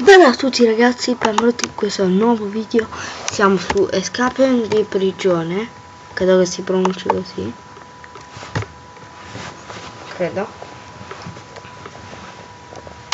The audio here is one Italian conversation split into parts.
Bella a tutti ragazzi, benvenuti in questo nuovo video. Siamo su Escape di prigione, credo che si pronunci così, credo.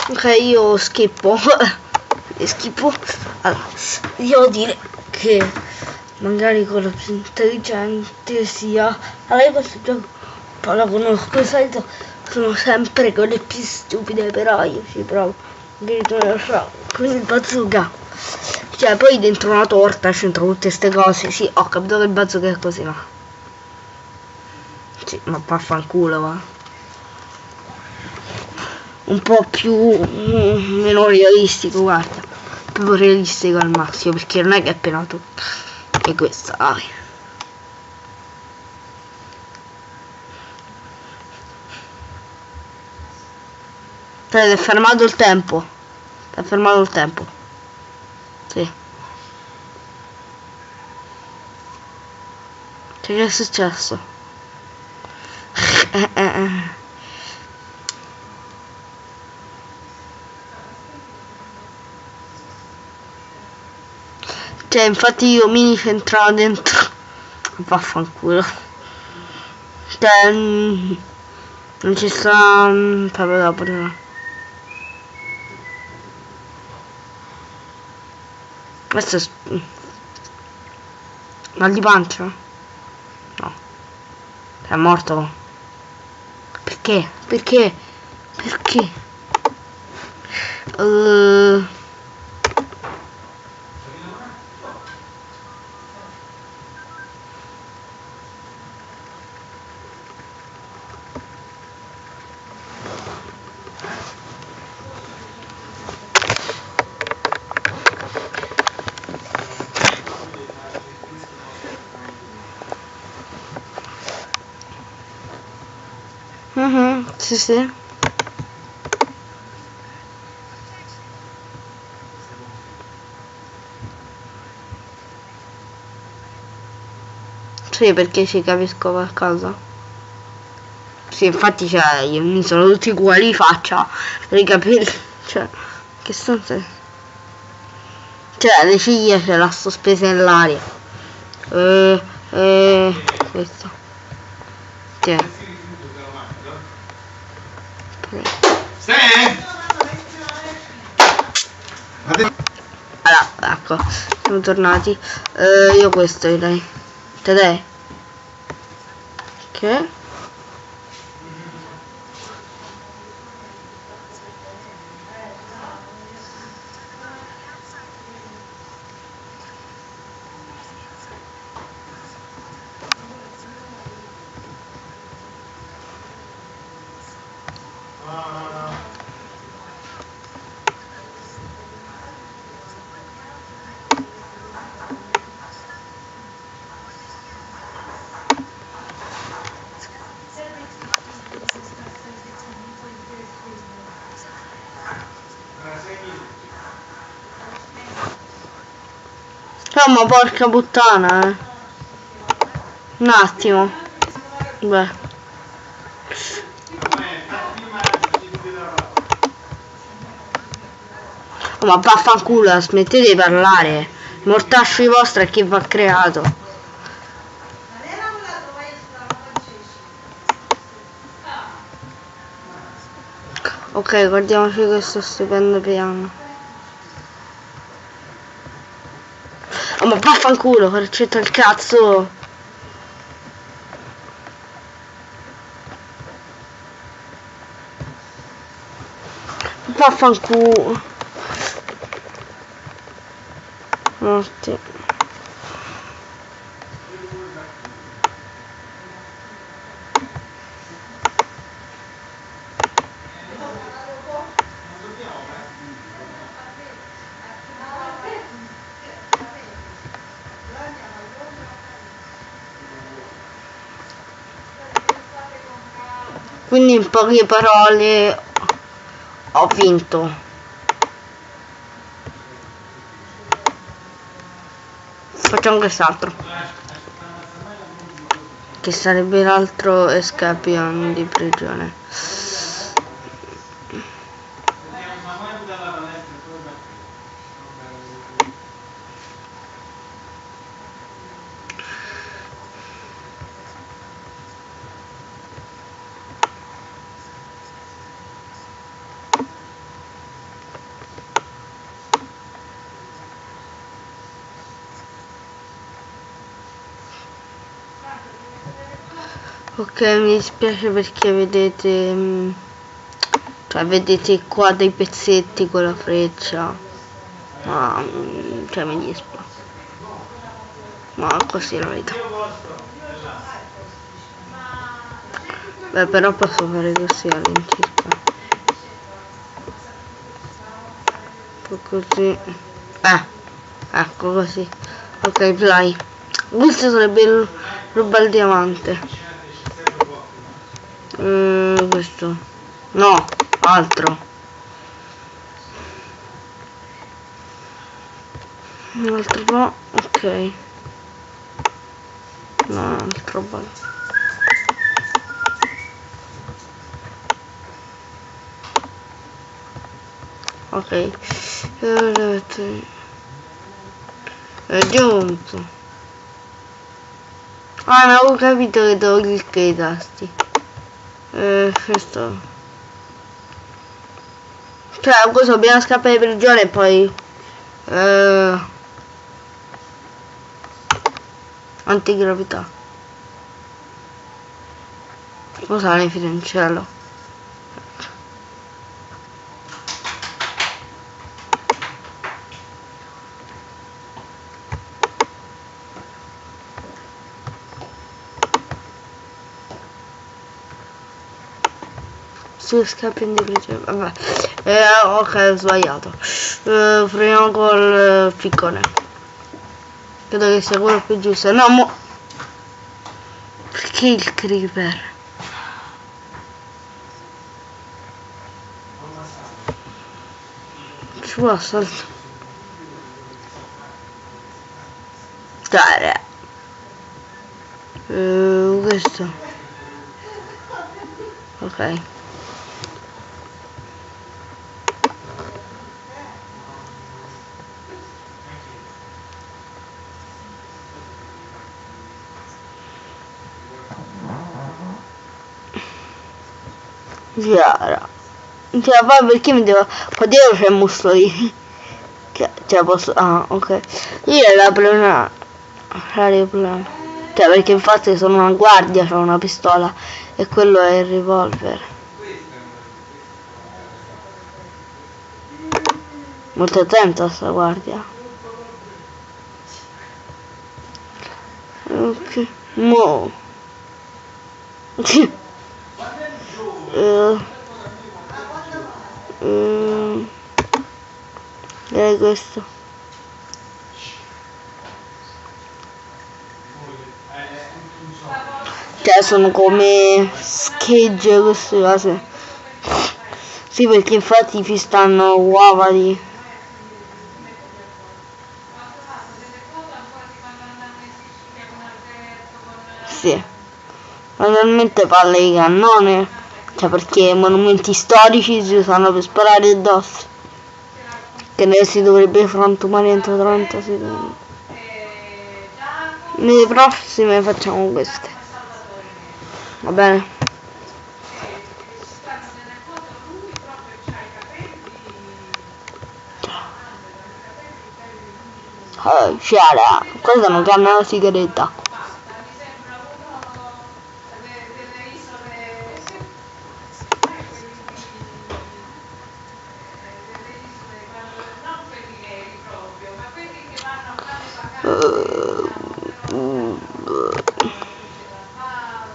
Ok, io schippo allora, devo dire che magari quello più intelligente sia questo gioco non lo conosco, di solito sono sempre quelle più stupide, però io ci provo addirittura con il bazooka, cioè poi dentro una torta c'entro tutte queste cose. Sì, ho capito che il bazooka è così, ma sì, ma vaffanculo, va. Un po' più meno realistico, guarda, proprio realistico al massimo, perché non è che è appena tutto e questa, vai. Ti è fermato il tempo. Ti è fermato il tempo. Sì. Che è successo? Cioè, infatti io mi entravo dentro. Vaffanculo. Cioè, non ci sta proprio dopo, no. Questo è mal di pancia? No. È morto. Perché? Perché? Perché? Sì, sì. Sì, perché ci capisco qualcosa. Sì, infatti, cioè, io mi sono tutti uguali di faccia, per i capelli, cioè, che sono se... Cioè, le ciglia ce l'ha sospesa nell'aria. Questo. Cioè. Allora, ecco, siamo tornati. Io questo direi. Te dai? Che? Oh, ma porca puttana, un attimo. Beh. Oh, ma vaffanculo, smettete di parlare. Mortacci vostri è chi va creato. Ok, guardiamoci questo stupendo piano. Oh, ma vaffanculo, c'entra il cazzo. Vaffanculo. Morti. Quindi in poche parole ho vinto. Facciamo quest'altro, che sarebbe l'altro Escape di prigione. Ok, mi dispiace perché vedete, cioè vedete qua dei pezzetti con la freccia, ma cioè mi dispiace, ma così è la verità. Beh, però posso fare così all'incirca, così, ecco così. Ok, play. Questo sarebbe il ruba il diamante. Questo no, altro. Un altro no, ok. No, un altro bello. Ok. Jump. Ah, non avevo capito che devo cliccare i tasti. Questo. Cioè, questo dobbiamo scappare di prigione e poi antigravità. Usare fino in cielo. Su scappi di prigione. Vabbè. Ok, ho sbagliato. Proviamo col piccone. Credo che sia quello più giusto. No, mo. Perché il creeper? Ci può saltare. Questo. Ok. Chiara. Cioè, poi perché mi devo. Qua dietro c'è il mussolini. Cioè posso. Ah, ok. Io l'aeroplano. Cioè perché infatti sono una guardia, c'ho una pistola. E quello è il revolver. Molto attento a sta guardia. Ok. Mo. Questo. Cioè sono come schegge queste cose. Sì, perché infatti ci stanno uova di. Sì. Normalmente palle di cannone. Cioè perché monumenti storici si usano per sparare addosso. Che ne si dovrebbe frantumare entro 30 secondi. Nelle prossime facciamo queste. Va bene? Sciara, questa non cambia la sigaretta.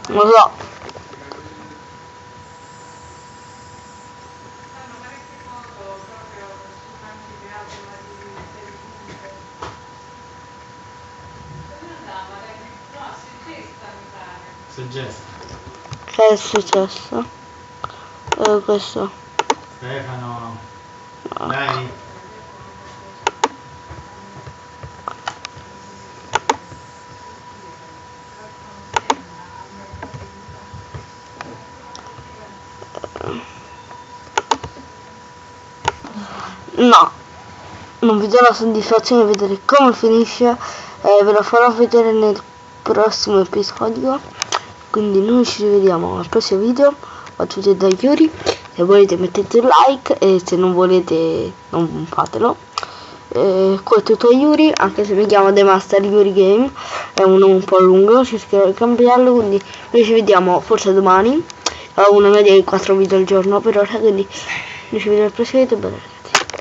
Non lo so. Che è successo? Questo. Stefano. Dai. No, non vi do la soddisfazione di vedere come finisce, ve lo farò vedere nel prossimo episodio, quindi noi ci rivediamo al prossimo video. A tutti da Yuri, se volete mettete un like e se non volete non fatelo. Qua è tutto Yuri, anche se mi chiama The Master Yuri Game, è uno un po' lungo, cercherò di cambiarlo, quindi noi ci vediamo forse domani, ho una media di 4 video al giorno per ora, quindi noi ci vediamo al prossimo video.